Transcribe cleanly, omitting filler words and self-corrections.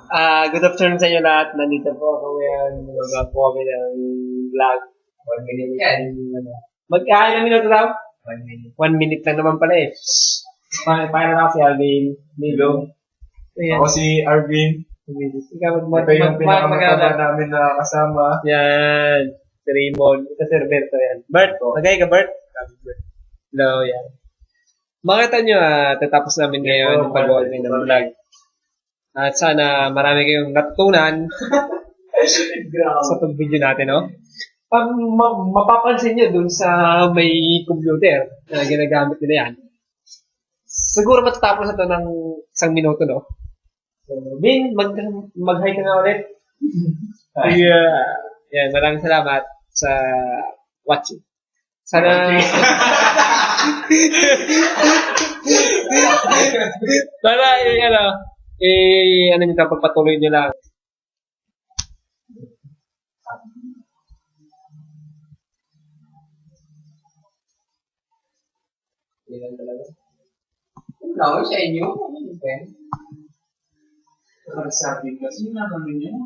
Good afternoon sa inyo lahat. Nandito po ako ngayon. Magawa po kami ng vlog. 1 minute yan. Magkakain ng minuto daw? 1 minute. 1 minute lang naman pala eh. Paano na ako si Alvin? Hello. Ayan. Ako si Arvin. Ikaw Ito yung pinakamataba namin na kasama. Yan. Si Raymond. Ito si Roberto yan. Bert. Magay ka Bert? Hello. Yan. Makita nyo tatapos namin ngayon yung pag-gawa ng vlog. At sana marami kayong natutunan sa pag-video natin, no? Mapapansin nyo dun sa may computer na ginagamit nila yan. Siguro matatapos na ito ng 1 minuto, no? So, Vin, mag-hi ka na ulit. Yan, maraming salamat sa watching. Sana... Sana, ano nyo ito, pagpatuloy nyo lang. Yan talaga. Wala ko sa inyo. Ano yung pen? Para sa akin kasi naman yun.